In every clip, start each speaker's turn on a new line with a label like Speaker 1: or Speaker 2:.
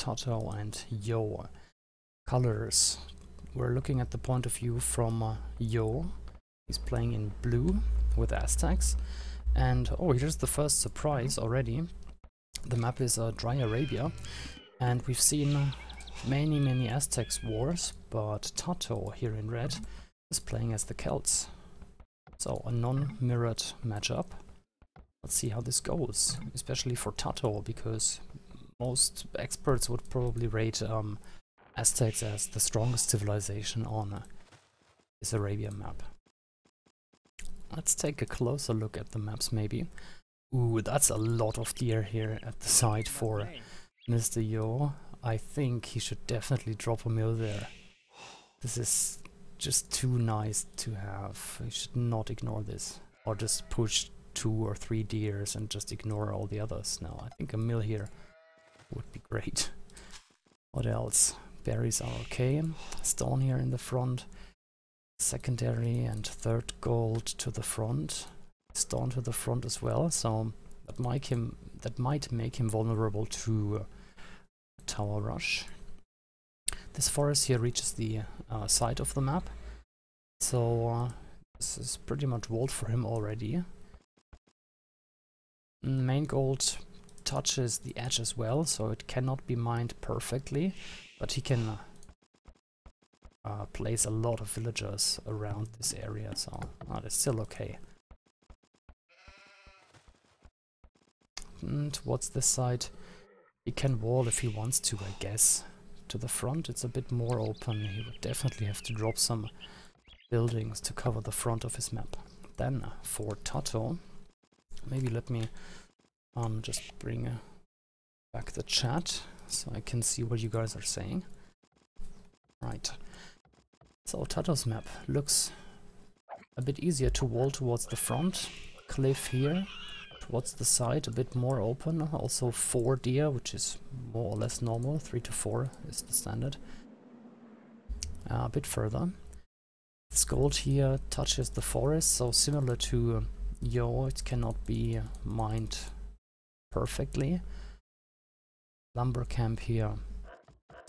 Speaker 1: TaToH and Yo. Colors. We're looking at the point of view from Yo. He's playing in blue with Aztecs. And oh, here's the first surprise already. The map is Dry Arabia. And we've seen many Aztecs wars, but TaToH here in red is playing as the Celts. So a non-mirrored matchup. Let's see how this goes, especially for TaToH, because most experts would probably rate Aztecs as the strongest civilization on this Arabia map. Let's take a closer look at the maps maybe. Ooh, that's a lot of deer here at the side for Mr. Yo. I think he should definitely drop a mill there. This is just too nice to have. You should not ignore this. Or just push 2 or 3 deers and just ignore all the others. No, I think a mill here would be great. What else? Berries are okay. Stone here in the front. Secondary and third gold to the front. Stone to the front as well. So that might make him vulnerable to tower rush. This forest here reaches the side of the map. So this is pretty much walled for him already. Main gold touches the edge as well, so it cannot be mined perfectly, but he can place a lot of villagers around this area, so that's still okay. And towards this side, he can wall if he wants to, I guess. To the front it's a bit more open. He would definitely have to drop some buildings to cover the front of his map. Then for TaToH, maybe let me just bring back the chat so I can see what you guys are saying. Right. So TaToH's map looks a bit easier to wall towards the front. Cliff here. Towards the side, a bit more open. Also 4 deer, which is more or less normal. 3 to 4 is the standard. A bit further. This gold here touches the forest, so similar to Yo, it cannot be mined perfectly. Lumber camp here.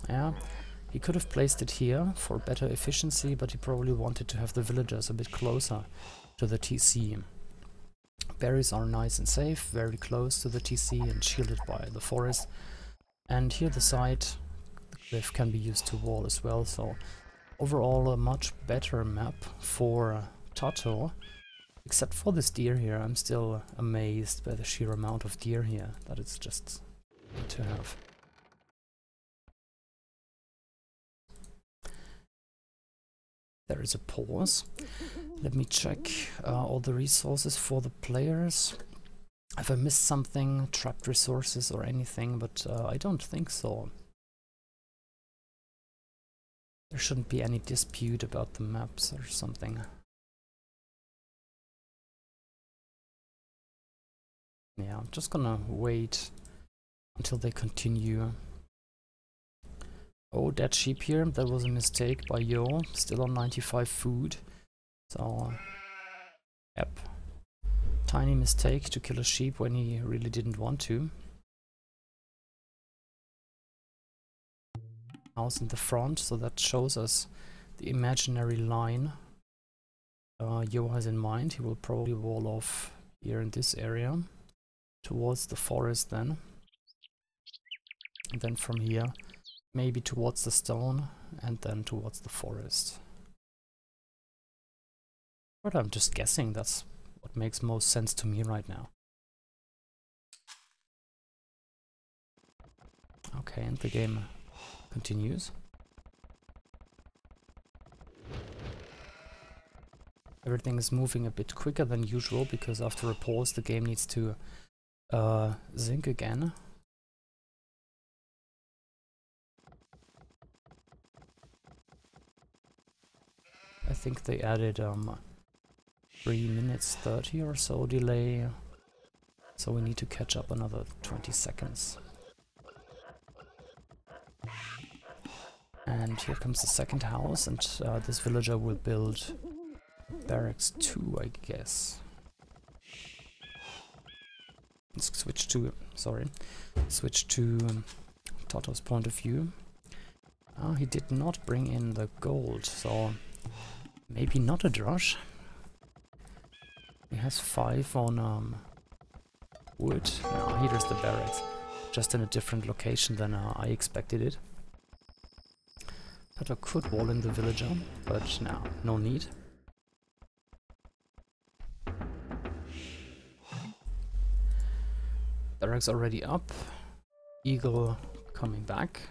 Speaker 1: Yeah, he could have placed it here for better efficiency, but he probably wanted to have the villagers a bit closer to the TC. Berries are nice and safe, very close to the TC and shielded by the forest. And here the side, the cliff can be used to wall as well, so overall a much better map for TaToH. Except for this deer here, I'm still amazed by the sheer amount of deer here that it's just need to have. There is a pause. Let me check all the resources for the players. Have I missed something? Trapped resources or anything? But I don't think so. There shouldn't be any dispute about the maps or something. Yeah, I'm just gonna wait until they continue. Oh, dead sheep here. That was a mistake by Yo. Still on 95 food. So, yep. Tiny mistake to kill a sheep when he really didn't want to. House in the front, so that shows us the imaginary line Yo has in mind. He will probably wall off here in this area towards the forest then. And then from here, maybe towards the stone and then towards the forest. But I'm just guessing, that's what makes most sense to me right now. Okay, and the game continues. Everything is moving a bit quicker than usual because after a pause the game needs to sync again. I think they added 3 minutes 30 or so delay, so we need to catch up another 20 seconds. And here comes the second house, and this villager will build barracks 2, I guess. Let's switch to TaToH's point of view. He did not bring in the gold, so maybe not a drush. He has 5 on wood. No, here's the barracks. Just in a different location than I expected it. TaToH could wall in the villager, but no need. Barracks already up. Eagle coming back.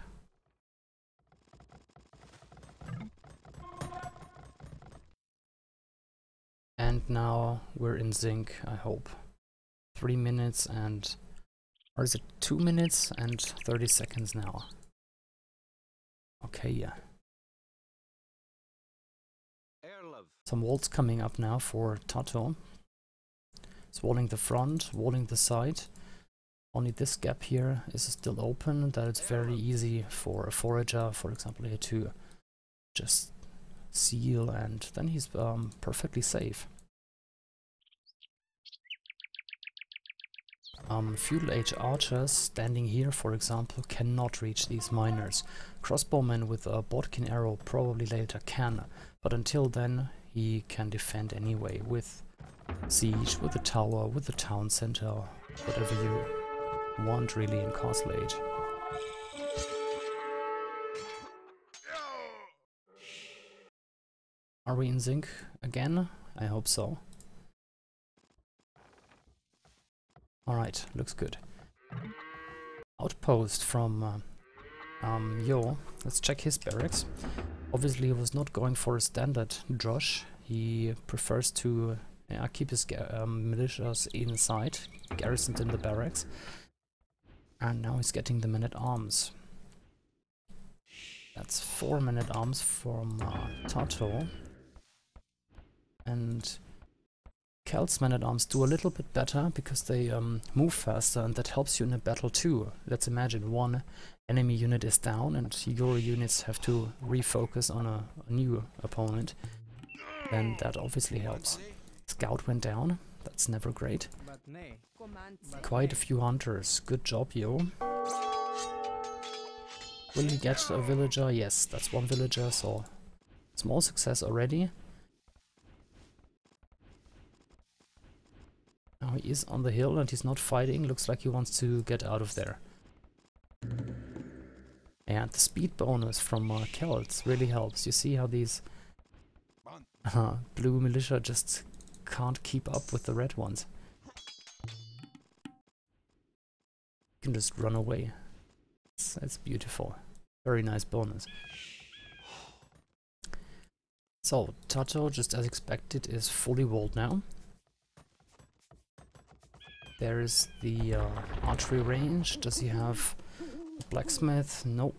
Speaker 1: And now we're in sync, I hope. 3 minutes and... or is it 2 minutes and 30 seconds now? Okay, yeah. Some walls coming up now for TaToH. It's walling the front, walling the side. Only this gap here is still open, that it's very easy for a forager, for example, here to just seal, and then he's perfectly safe. Feudal age archers standing here, for example, cannot reach these miners. Crossbowmen with a bodkin arrow probably later can, but until then he can defend anyway with siege, with the tower, with the town center, whatever you want really in Castle Age. Are we in sync again? I hope so. Alright, looks good. Outpost from Yo. Let's check his barracks. Obviously he was not going for a standard drush. He prefers to keep his militias inside, garrisoned in the barracks. And now he's getting the men-at-arms. That's 4 men-at-arms from TaToH. And Kelt's men-at-arms do a little bit better because they move faster, and that helps you in a battle too. Let's imagine one enemy unit is down and your units have to refocus on a new opponent. Then that obviously helps. Scout went down, that's never great. Quite a few hunters, good job, Yo. Will he get a villager? Yes, that's one villager, so small success already. Now he is on the hill and he's not fighting, looks like he wants to get out of there. And the speed bonus from Kelts really helps. You see how these blue militia just can't keep up with the red ones. You can just run away. It's beautiful. Very nice bonus. So, TaToH, just as expected, is fully walled now. There is the archery range. Does he have a blacksmith? Nope.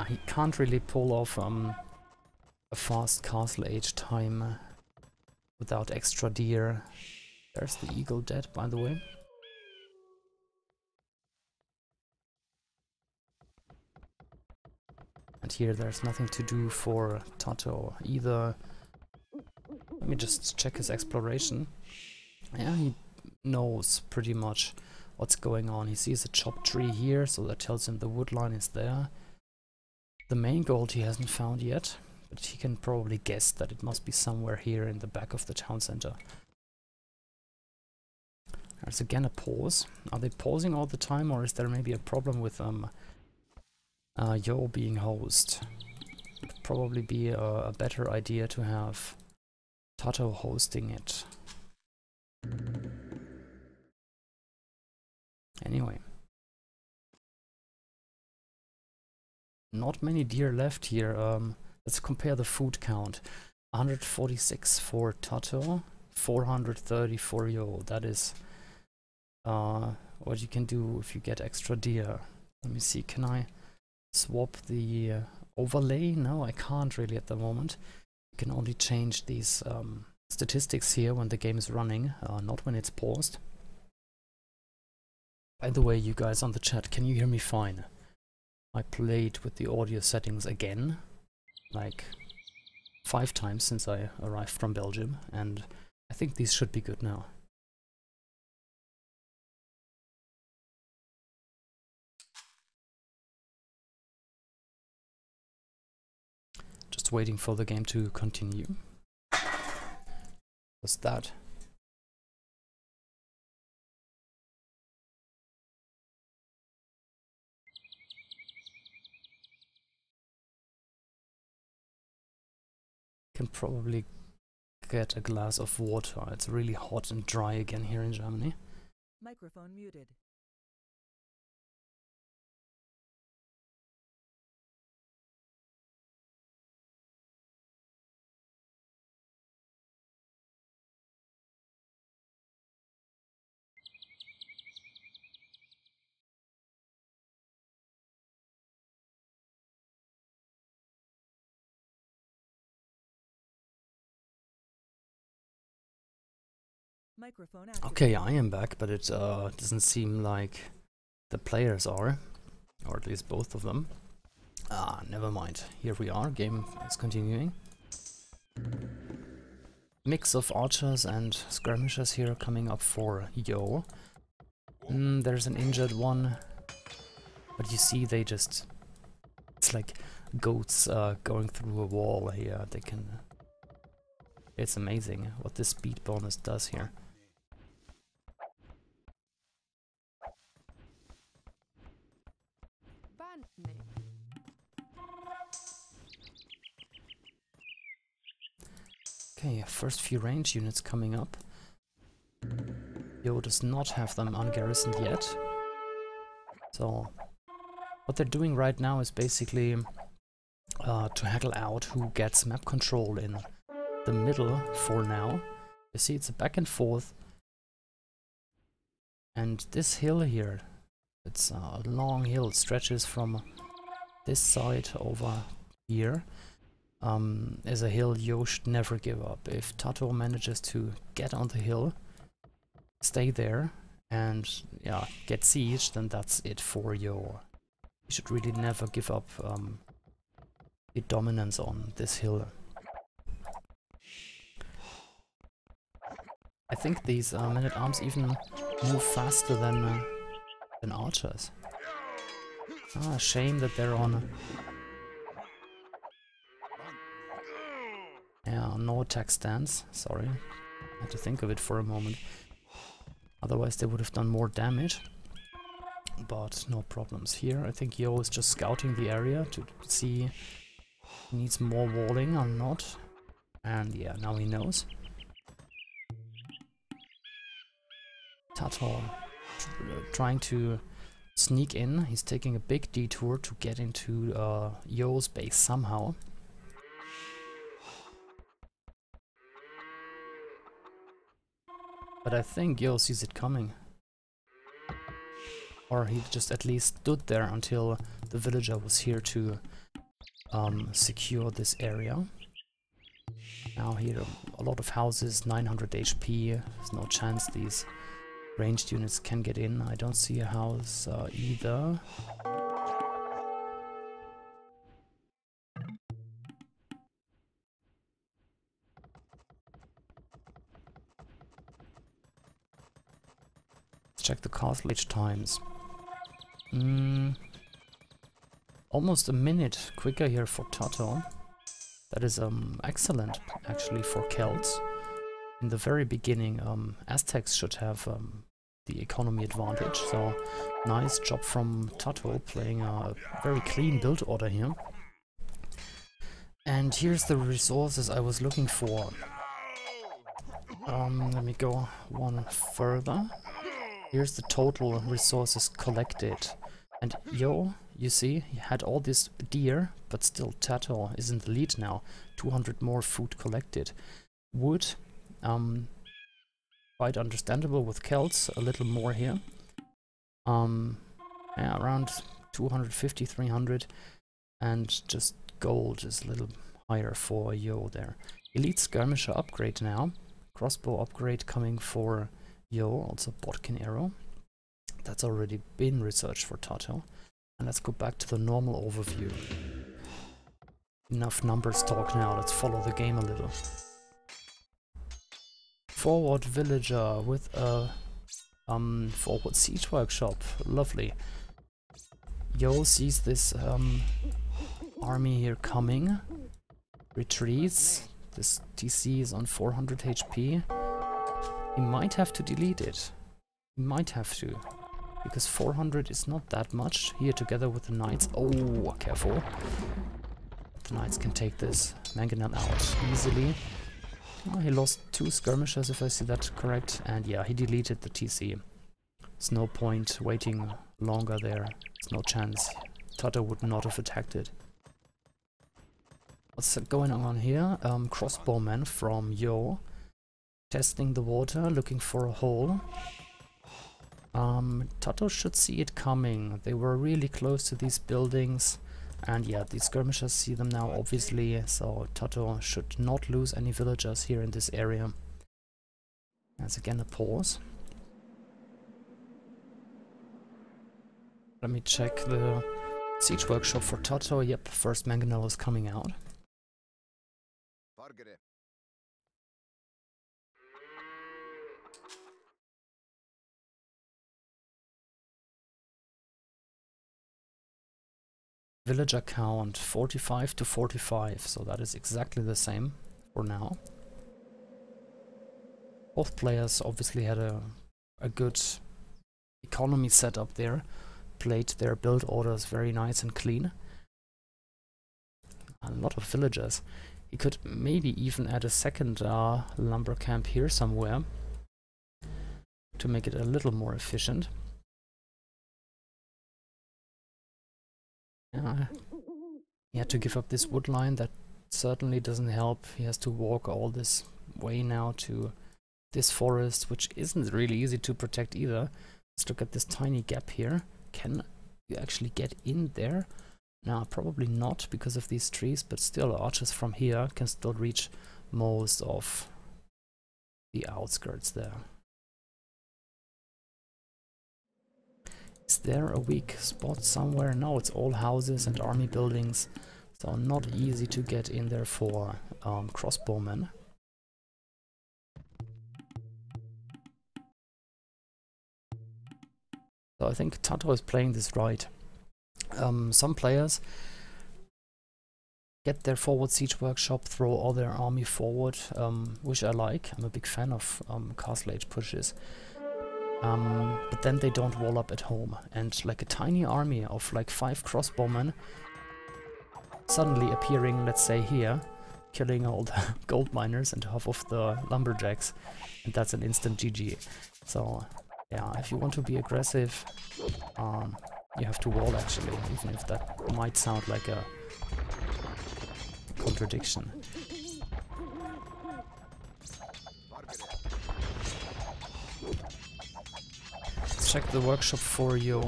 Speaker 1: He can't really pull off a fast Castle Age time without extra deer. There's the eagle dead, by the way. And here there's nothing to do for TaToH either. Let me just check his exploration. Yeah, he knows pretty much what's going on. He sees a chopped tree here, so that tells him the wood line is there. The main gold he hasn't found yet, but he can probably guess that it must be somewhere here in the back of the town center. There's again a pause. Are they pausing all the time, or is there maybe a problem with Yo being host? It would probably be a better idea to have TaToH hosting it. Anyway. Not many deer left here. Let's compare the food count. 146 for TaToH, 430 for Yo. That is what you can do if you get extra deer. Let me see, can I swap the overlay? No, I can't really at the moment. You can only change these statistics here when the game is running, not when it's paused. By the way, you guys on the chat, can you hear me fine? I played with the audio settings again, like 5 times since I arrived from Belgium, and I think these should be good now. Just waiting for the game to continue. What's that? Can probably get a glass of water. It's really hot and dry again here in Germany.
Speaker 2: Microphone muted. Microphone activated.
Speaker 1: Okay, I am back, but it doesn't seem like the players are, or at least both of them. Ah, never mind. Here we are, game is continuing. Mix of archers and skirmishers here coming up for Yo. There's an injured one, but you see they just... It's like goats going through a wall here. They can... It's amazing what this speed bonus does here. Okay, first few range units coming up. Yo does not have them ungarrisoned yet. So, what they're doing right now is basically to haggle out who gets map control in the middle for now. You see, it's a back and forth. And this hill here, it's a long hill, it stretches from this side over here. Is a hill Yo should never give up. If TaToH manages to get on the hill, stay there, and yeah, get sieged, then that's it for Yo. You should really never give up the dominance on this hill. I think these men-at-arms even move faster than archers. Ah, shame that they're on... Yeah, no attack stance, sorry. I had to think of it for a moment. Otherwise they would have done more damage. But no problems here. I think Yo is just scouting the area to see if he needs more walling or not. And yeah, now he knows. TaToH trying to sneak in. He's taking a big detour to get into Yo's base somehow. But I think Yo sees it coming. Or he just at least stood there until the villager was here to secure this area. Now here a lot of houses, 900 HP, there's no chance these ranged units can get in. I don't see a house either. Check the castle age times. Almost a minute quicker here for TaToH. That is excellent actually for Celts. In the very beginning, Aztecs should have the economy advantage, so nice job from TaToH playing a very clean build order here. And here's the resources I was looking for. Let me go one further. Here's the total resources collected. And Yo, you see, he had all this deer, but still TaToH is in the lead now. 200 more food collected. Wood, quite understandable with Celts, a little more here. Yeah, around 250, 300. And just gold is a little higher for Yo there. Elite Skirmisher upgrade now. Crossbow upgrade coming for Yo, also Bodkin arrow. That's already been researched for TaToH. And let's go back to the normal overview. Enough numbers talk now, let's follow the game a little. Forward villager with a forward siege workshop, lovely. Yo sees this army here coming. retreats. This TC is on 400 HP. He might have to delete it. He might have to. Because 400 is not that much. Here together with the knights. Oh, careful. The knights can take this mangonel out easily. Oh, he lost 2 skirmishers if I see that correct. And yeah, he deleted the TC. There's no point waiting longer there. There's no chance. TaToH would not have attacked it. What's going on here? Crossbowman from Yo. Testing the water, looking for a hole. TaToH should see it coming. They were really close to these buildings. And yeah, these skirmishers see them now, obviously. So TaToH should not lose any villagers here in this area. There's again a pause. Let me check the siege workshop for TaToH. Yep, first mangonel is coming out. Villager count 45 to 45, so that is exactly the same for now. Both players obviously had a good economy set up there, played their build orders very nice and clean. A lot of villagers. He could maybe even add a second lumber camp here somewhere to make it a little more efficient. He had to give up this wood line. That certainly doesn't help. He has to walk all this way now to this forest, which isn't really easy to protect either. Let's look at this tiny gap here. Can you actually get in there? No, probably not because of these trees, but still archers from here can still reach most of the outskirts there. Is there a weak spot somewhere? No, it's all houses and army buildings, so not easy to get in there for crossbowmen. So I think TaToH is playing this right. Some players get their forward siege workshop, throw all their army forward, which I like. I'm a big fan of castle age pushes. But then they don't wall up at home, and like a tiny army of like 5 crossbowmen suddenly appearing, let's say here, killing all the gold miners and half of the lumberjacks, and that's an instant GG. So yeah, if you want to be aggressive, you have to wall actually, even if that might sound like a contradiction. Check the workshop for you.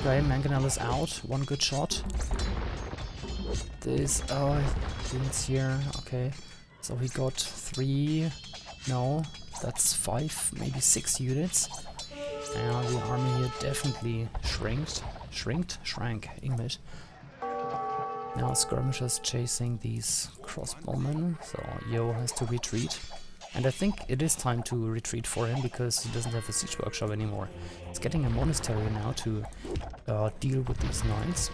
Speaker 1: Okay, mangonel is out. 1 good shot. This, didn't here. Okay, so he got 3. No, that's 5, maybe 6 units. And the army here definitely shrank, English. Now skirmishers chasing these crossbowmen, so Yo has to retreat. And I think it is time to retreat for him, because he doesn't have a siege workshop anymore. He's getting a monastery now to deal with these knights.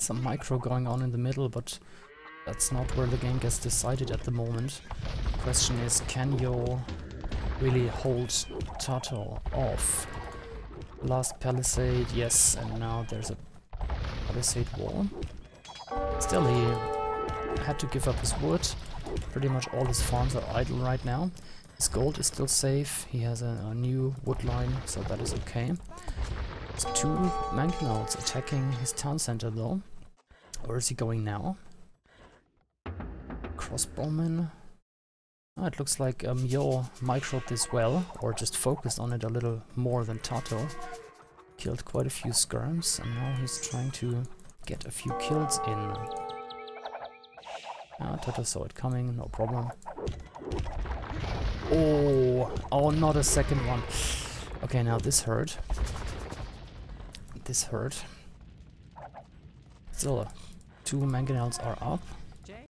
Speaker 1: Some micro going on in the middle, but that's not where the game gets decided at the moment. The question is, can Yo really hold TaToH off? Last palisade, yes, and now there's a palisade wall. Still, he had to give up his wood. Pretty much all his farms are idle right now. His gold is still safe. He has a new wood line, so that is okay. There's 2 mangonels attacking his town center though. Where is he going now? Crossbowman. Oh, it looks like Yo microed this well, or just focused on it a little more than TaToH. Killed quite a few skirms, and now he's trying to get a few kills in. TaToH saw it coming, no problem. Oh, not a second one. Okay, now this hurt. This hurt. Still, 2 mangonels are up.